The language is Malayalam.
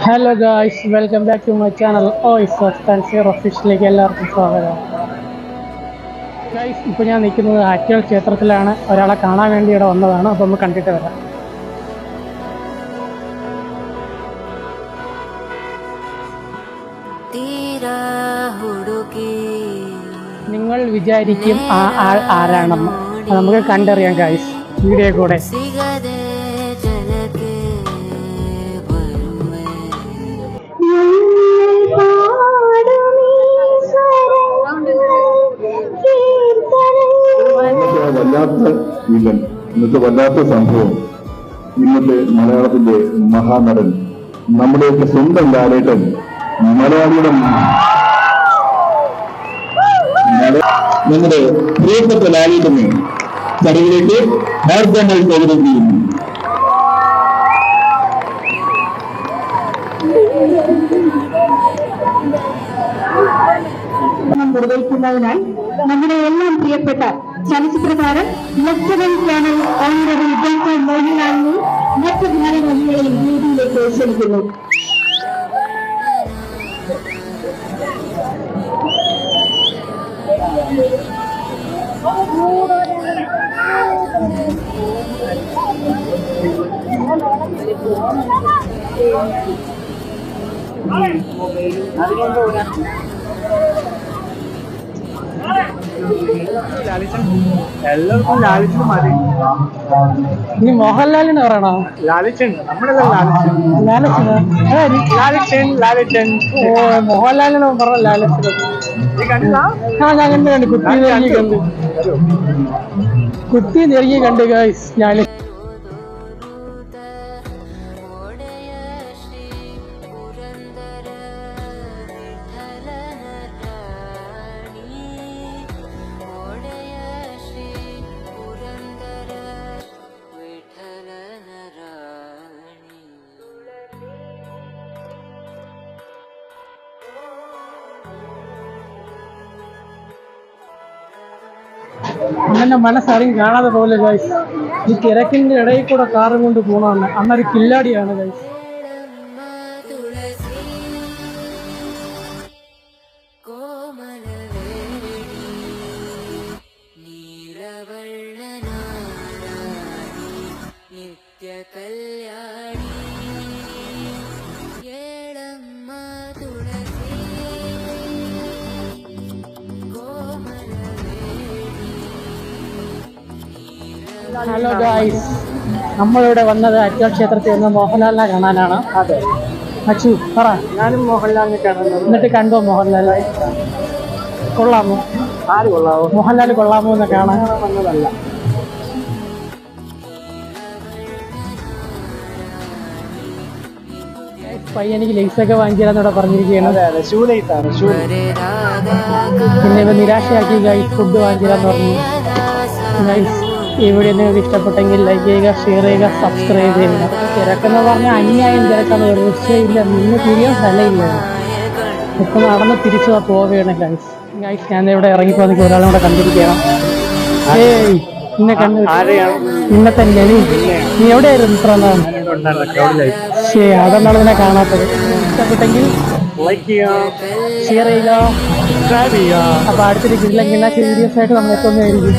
Hello guys, welcome back to my channel ഓഫീസിലേക്ക് എല്ലാവർക്കും സ്വാഗതം. ഗായ്സ്, ഇപ്പോൾ ഞാൻ നിൽക്കുന്നത് ആറ്റുകാൽ ക്ഷേത്രത്തിലാണ്. ഒരാളെ കാണാൻ വേണ്ടി ഇവിടെ വന്നതാണ്. അപ്പോൾ നമുക്ക് കണ്ടിട്ട് വരാം. നിങ്ങൾ വിചാരിക്കും ആ ആൾ ആരാണെന്ന്. നമുക്ക് കണ്ടറിയാം ഗായ്സ് വീഡിയോ കൂടെ. വല്ലാത്ത വില്ലൻ, ഇന്നത്തെ വല്ലാത്ത സംഭവം. ഇന്നത്തെ മലയാളത്തിന്റെ മഹാനടൻ, നമ്മുടെയൊക്കെ സ്വന്തം ലാലേട്ടൻ, മലയാളിയുടെ നമ്മുടെ പ്രിയപ്പെട്ട ലാലേട്ടനെ ചടങ്ങിലേക്ക് ഹാർദമായി സ്വാഗതം ചെയ്യുന്നു. നിർവഹിക്കുന്നതിനായി നമ്മുടെ എല്ലാം പ്രിയപ്പെട്ട ചലച്ചിത്രകാരൻ ലഫ്റ്റനന്റ് കേണൽ ഓണറബിൾ ഡോക്ടർ മോഹൻലാലിനെ മറ്റ് ഭാരവാഹികളെയും വേദിയിലേക്ക് ക്ഷണിക്കുന്നു. എല്ലാവർക്കും ലാലിച്ചൻ മതി. നീ മോഹൻലാലിനെ പറയണോ? ലാലിച്ചൻ നമ്മളല്ല ലാലിച്ചൻ. ലാലിച്ചൻ മോഹൻലാലിനെ പറഞ്ഞ ലാലിച്ചൻ. നീ കണ്ടില്ല? ഞാൻ കണ്ടു. കുത്തി നെറുകി കണ്ടു ഗൈസ്. അങ്ങനെ മനസ്സറിയും കാണാതെ പോലെ ഗൈസ്. ഈ തിരക്കിന്റെ ഇടയിൽ കൂടെ കാറും കൊണ്ട് പോകണമെന്ന്. അന്നൊരു കില്ലാടിയാണ് ഗൈസ്. ഹലോ ഗായ്സ്, നമ്മളിവിടെ വന്നത് ആറ്റുകാൽ ക്ഷേത്രത്തിൽ വന്ന് മോഹൻലാലിനെ കാണാനാണ്. അതെ അച്ചു പറ. ഞാനും മോഹൻലാലിനെ കാണുന്നത്. എന്നിട്ട് കണ്ടോ മോഹൻലാൽ? കൊള്ളാമോ? ആര് കൊള്ളാവോ? മോഹൻലാൽ കൊള്ളാമോ എന്ന് കാണാൻ വന്നതല്ല. പയ്യനിക്ക് ലേസൊക്കെ വാങ്ങിക്കാന്നൂടെ പറഞ്ഞിരിക്കുകയാണ്. അതെ, ഷൂ ലൈറ്റാണ്. ഷൂ പിന്നെ ഇവ നിരാശയാക്കി ഗൈസ്. ഫുഡ് വാങ്ങിക്കാന്ന് പറഞ്ഞു ഗൈസ്. ഈ വീഡിയോ നിങ്ങൾക്ക് ഇഷ്ടപ്പെട്ടെങ്കിൽ ലൈക്ക് ചെയ്യുക, ഷെയർ ചെയ്യുക, സബ്സ്ക്രൈബ് ചെയ്യുക. തിരക്കെന്ന് പറഞ്ഞാൽ അന്യായം തിരക്കാന്ന് ഒരു വിഷയമില്ല. നിന്ന് തിരിയാൻ സ്ഥലമില്ല. ഇപ്പം നടന്ന് തിരിച്ചു പോവുകയാണ് ഗൈസ്. ഞാൻ ഇവിടെ ഇറങ്ങിപ്പോന്നെങ്കിൽ ഒരാളും കൂടെ കണ്ടിരിക്കുകയാണ്. ഏയ് നിന്നെ കണ്ടു. നിന്നെ തന്നെയാണ്. നീ എവിടെയായിരുന്നു ഇത്ര നാൾ? ശരി, അതെന്നാണ് നിന്നെ കാണാത്തത്. ഇഷ്ടപ്പെട്ടെങ്കിൽ ലൈക്ക് ചെയ്യുക, ഷെയർ ചെയ്യുക, സബ്സ്ക്രൈബ് ചെയ്യുക. അപ്പൊ അടുത്തൊരു വീഡിയോസ് ആയിട്ട് നമ്മൾ എത്തുന്നതായിരിക്കും.